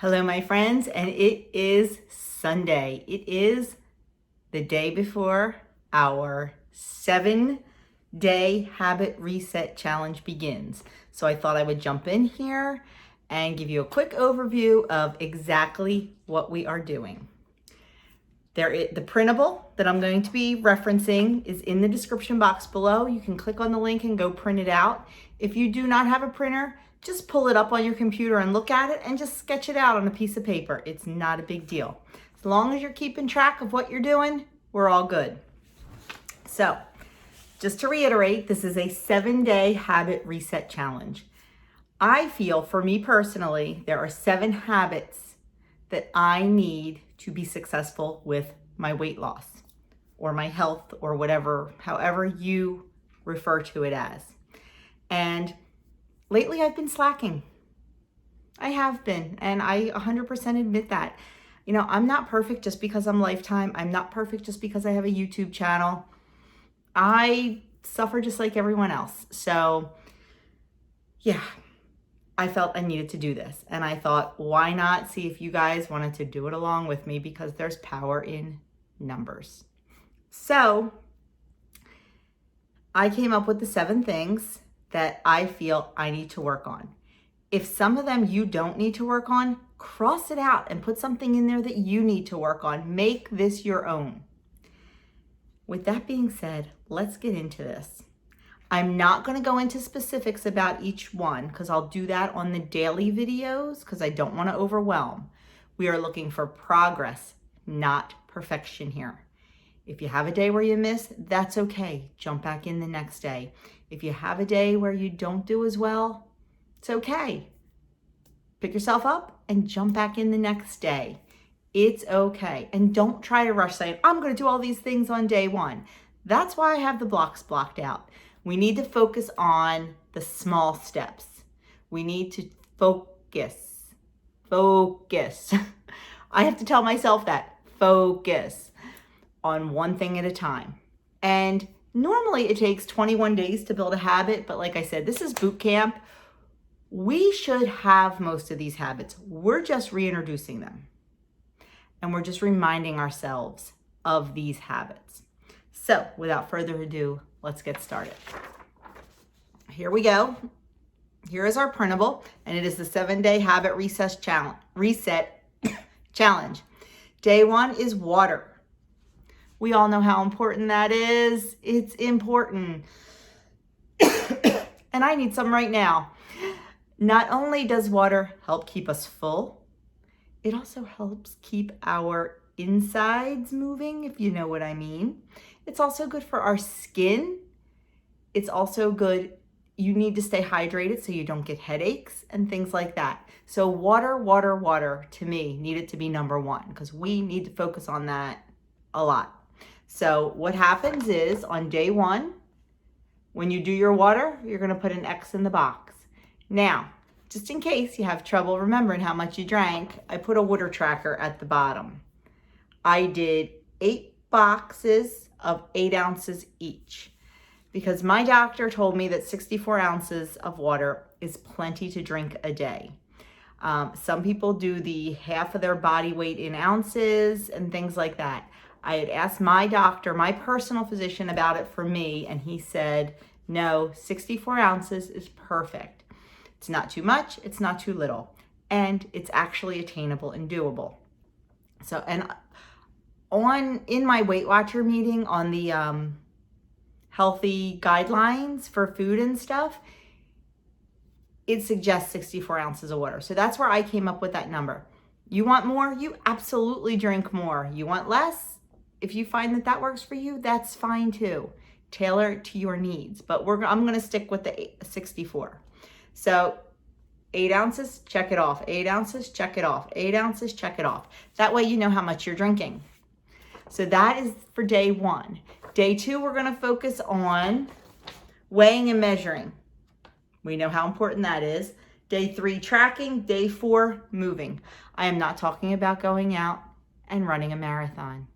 Hello, my friends, and it is Sunday. It is the day before our 7-day habit reset challenge begins. So I thought I would jump in here and give you a quick overview of exactly what we are doing. The printable that I'm going to be referencing is in the description box below. You can click on the link and go print it out. If you do not have a printer, just pull it up on your computer and look at it and just sketch it out on a piece of paper. It's not a big deal. As long as you're keeping track of what you're doing, we're all good. So, just to reiterate, this is a 7-day habit reset challenge. I feel, for me personally, there are 7 habits that I need to be successful with my weight loss or my health or whatever, however you refer to it as. And lately I've been slacking. I have been, and I 100% admit that. You know, I'm not perfect just because I'm Lifetime. I'm not perfect just because I have a YouTube channel. I suffer just like everyone else. So yeah, I felt I needed to do this. And I thought, why not see if you guys wanted to do it along with me, because there's power in numbers. So I came up with the 7 things that I feel I need to work on. If some of them you don't need to work on, cross it out and put something in there that you need to work on. Make this your own. With that being said, let's get into this. I'm not going to go into specifics about each one because I'll do that on the daily videos because I don't want to overwhelm. We are looking for progress, not perfection here. If you have a day where you miss, that's okay. Jump back in the next day. If you have a day where you don't do as well, it's okay. Pick yourself up and jump back in the next day. It's okay. And don't try to rush saying, I'm going to do all these things on day 1. That's why I have the blocks blocked out. We need to focus on the small steps. We need to focus. I have to tell myself that. Focus on one thing at a time. And normally it takes 21 days to build a habit, but like I said, this is boot camp. We should have most of these habits. We're just reintroducing them. And we're just reminding ourselves of these habits. So without further ado, let's get started. Here we go. Here is our printable, and it is the 7-day habit reset challenge. Day 1 is water. We all know how important that is. It's important. And I need some right now. Not only does water help keep us full, it also helps keep our insides moving, if you know what I mean. It's also good for our skin. It's also good. You need to stay hydrated so you don't get headaches and things like that. So water, to me, needed to be number 1 because we need to focus on that a lot. So what happens is on day 1, when you do your water, you're going to put an X in the box. Now, just in case you have trouble remembering how much you drank, I put a water tracker at the bottom. I did 8 boxes of 8 ounces each because my doctor told me that 64 ounces of water is plenty to drink a day. Some people do the half of their body weight in ounces and things like that. I had asked my doctor, my personal physician, about it for me, and he said, no, 64 ounces is perfect. It's not too much, it's not too little, and it's actually attainable and doable. So, and in my Weight Watcher meeting on the healthy guidelines for food and stuff, it suggests 64 ounces of water. So that's where I came up with that number. You want more? You absolutely drink more. You want less? If you find that works for you, that's fine too. Tailor it to your needs. But I'm going to stick with the 64. So 8 ounces, check it off. 8 ounces, check it off. 8 ounces, check it off. That way you know how much you're drinking. So that is for day 1. Day 2, we're going to focus on weighing and measuring. We know how important that is. Day 3, tracking. Day 4, moving. I am not talking about going out and running a marathon.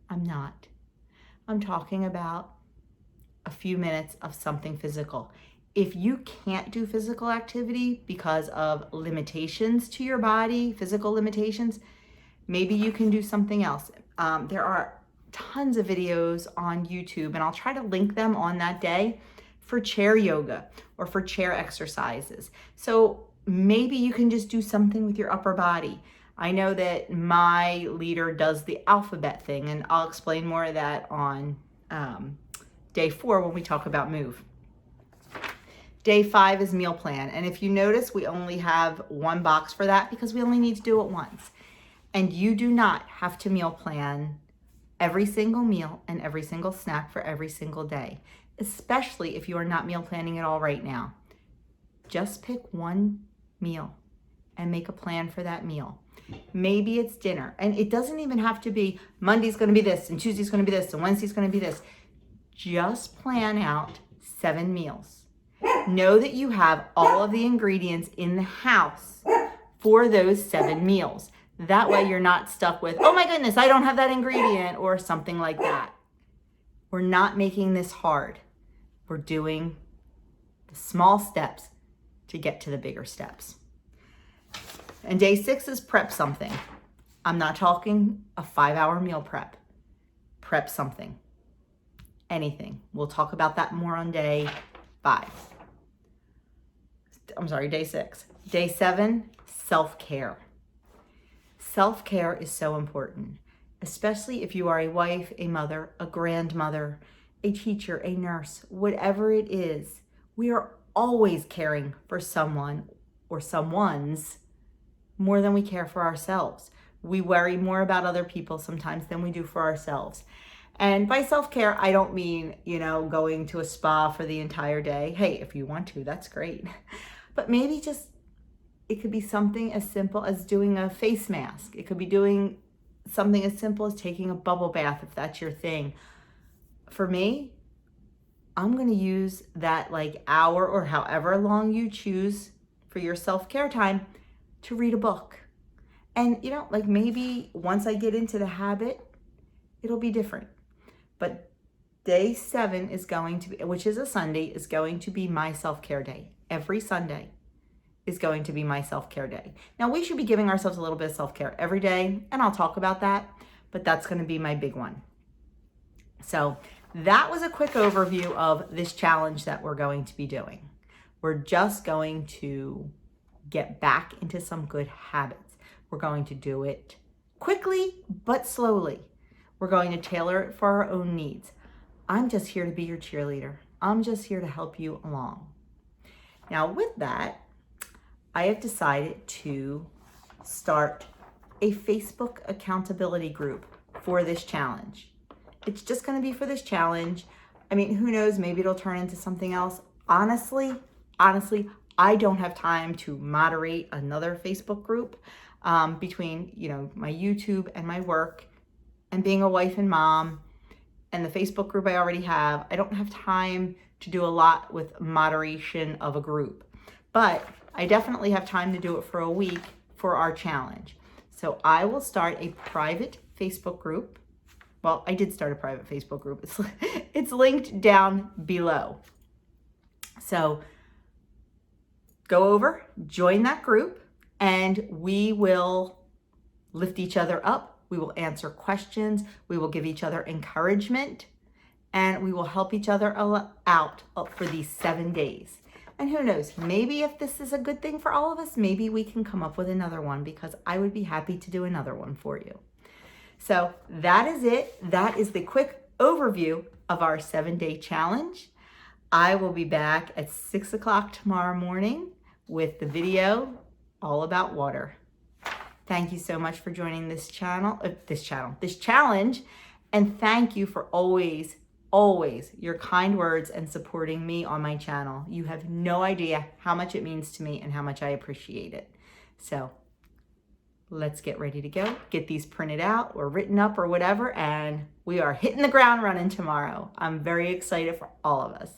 I'm not. I'm talking about a few minutes of something physical. if you can't do physical activity because of limitations to your body, physical limitations, maybe you can do something else. There are tons of videos on YouTube, and I'll try to link them on that day for chair yoga or for chair exercises. So maybe you can just do something with your upper body. I know that my leader does the alphabet thing, and I'll explain more of that on day 4 when we talk about move. Day 5 is meal plan. And if you notice, we only have one box for that because we only need to do it once. And you do not have to meal plan every single meal and every single snack for every single day, especially if you are not meal planning at all right now. Just pick one meal and make a plan for that meal. Maybe it's dinner, and it doesn't even have to be Monday's going to be this and Tuesday's going to be this and Wednesday's going to be this. Just plan out 7 meals. Know that you have all of the ingredients in the house for those 7 meals. That way you're not stuck with, oh my goodness, I don't have that ingredient or something like that. We're not making this hard. We're doing the small steps to get to the bigger steps. And day 6 is prep something. I'm not talking a 5-hour meal prep. Prep something. Anything. We'll talk about that more on day 6. Day 7, self-care. Self-care is so important, especially if you are a wife, a mother, a grandmother, a teacher, a nurse, whatever it is. We are always caring for someone or someone's more than we care for ourselves. We worry more about other people sometimes than we do for ourselves. And by self-care, I don't mean, going to a spa for the entire day. Hey, if you want to, that's great. But maybe just, it could be something as simple as doing a face mask. It could be doing something as simple as taking a bubble bath, if that's your thing. For me, I'm going to use that hour or however long you choose for your self-care time to read a book. And, maybe once I get into the habit, it'll be different. But day 7 is going to be, which is a Sunday, is going to be my self-care day. Every Sunday is going to be my self-care day. Now, we should be giving ourselves a little bit of self-care every day, and I'll talk about that, but that's going to be my big one. So that was a quick overview of this challenge that we're going to be doing. We're just going to get back into some good habits. We're going to do it quickly, but slowly. We're going to tailor it for our own needs. I'm just here to be your cheerleader. I'm just here to help you along. Now, with that, I have decided to start a Facebook accountability group for this challenge. It's just going to be for this challenge. I mean, who knows? Maybe it'll turn into something else. Honestly, I don't have time to moderate another Facebook group between, my YouTube and my work and being a wife and mom and the Facebook group I already have. I don't have time to do a lot with moderation of a group, but I definitely have time to do it for a week for our challenge. So I will start a private Facebook group. Well, I did start a private Facebook group. It's linked down below. So go over, join that group, and we will lift each other up. We will answer questions. We will give each other encouragement, and we will help each other out for these 7 days. And who knows, maybe if this is a good thing for all of us, maybe we can come up with another one, because I would be happy to do another one for you. So that is it. That is the quick overview of our 7-day challenge. I will be back at 6 o'clock tomorrow morning with the video all about water. Thank you so much for joining this challenge. And thank you for always your kind words and supporting me on my channel. You have no idea how much it means to me and how much I appreciate it. So let's get ready to go, get these printed out or written up or whatever, and we are hitting the ground running tomorrow. I'm very excited for all of us.